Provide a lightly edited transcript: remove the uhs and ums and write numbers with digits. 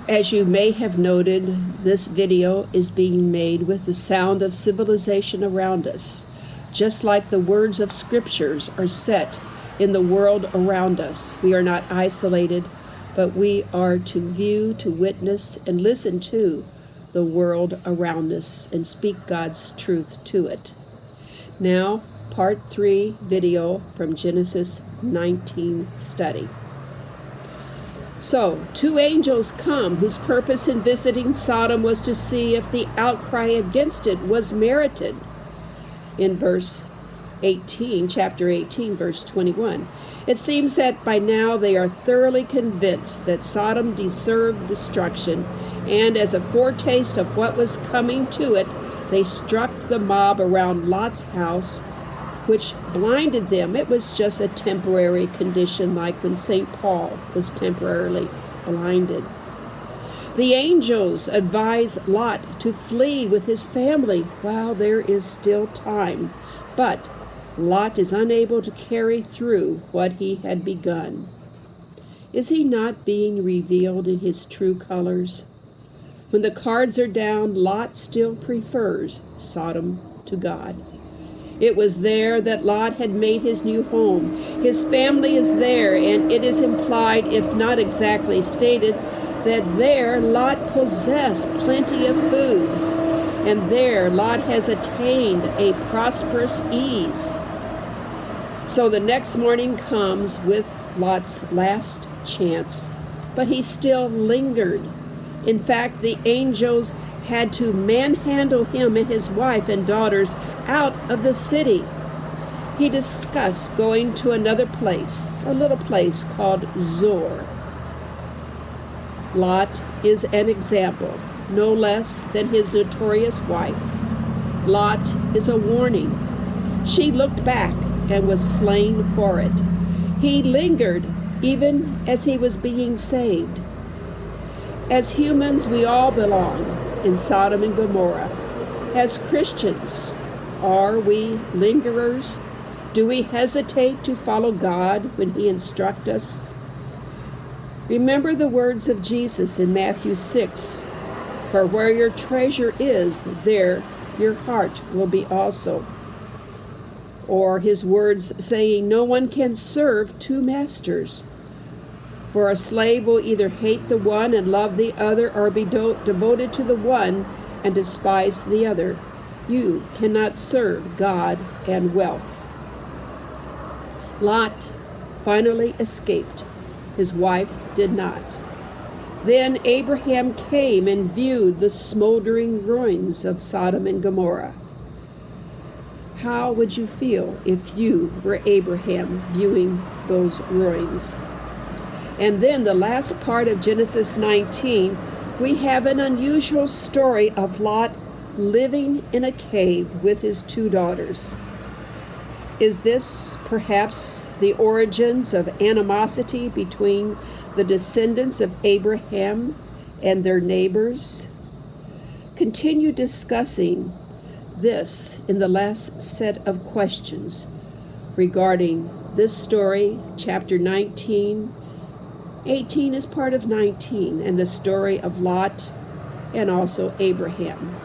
As you may have noted, this video is being made with the sound of civilization around us, just like the words of scriptures are set in the world around us. We are not isolated, but we are to view, to witness, and listen to the world around us and speak God's truth to it. Now, part 3 video from Genesis 19 study. So, 2 angels come whose purpose in visiting Sodom was to see if the outcry against it was merited. In verse 18, chapter 18, verse 21. It seems that by now they are thoroughly convinced that Sodom deserved destruction, and as a foretaste of what was coming to it, they struck the mob around Lot's house, which blinded them. It was just a temporary condition, like when St. Paul was temporarily blinded. The angels advise Lot to flee with his family while there is still time, but Lot is unable to carry through what he had begun. Is he not being revealed in his true colors? When the cards are down, Lot still prefers Sodom to God. It was there that Lot had made his new home. His family is there, and it is implied, if not exactly stated, that there Lot possessed plenty of food, and there Lot has attained a prosperous ease. So the next morning comes with Lot's last chance, but he still lingered. In fact, the angels had to manhandle him and his wife and daughters out of the city. He discussed going to another place, a little place called Zoar. Lot is an example, no less than his notorious wife. Lot is a warning. She looked back and was slain for it. He lingered even as he was being saved. As humans, we all belong in Sodom and Gomorrah. As Christians, are we lingerers? Do we hesitate to follow God when He instructs us? Remember the words of Jesus in Matthew 6, "For where your treasure is, there your heart will be also." Or His words saying, "No one can serve 2 masters. For a slave will either hate the one and love the other, or be devoted to the one and despise the other. You cannot serve God and wealth." Lot finally escaped. His wife did not. Then Abraham came and viewed the smoldering ruins of Sodom and Gomorrah. How would you feel if you were Abraham viewing those ruins? And then the last part of Genesis 19, we have an unusual story of Lot living in a cave with his 2 daughters. Is this perhaps the origins of animosity between the descendants of Abraham and their neighbors? Continue discussing this in the last set of questions regarding this story, chapter 19. 18 is part of 19, and the story of Lot and also Abraham.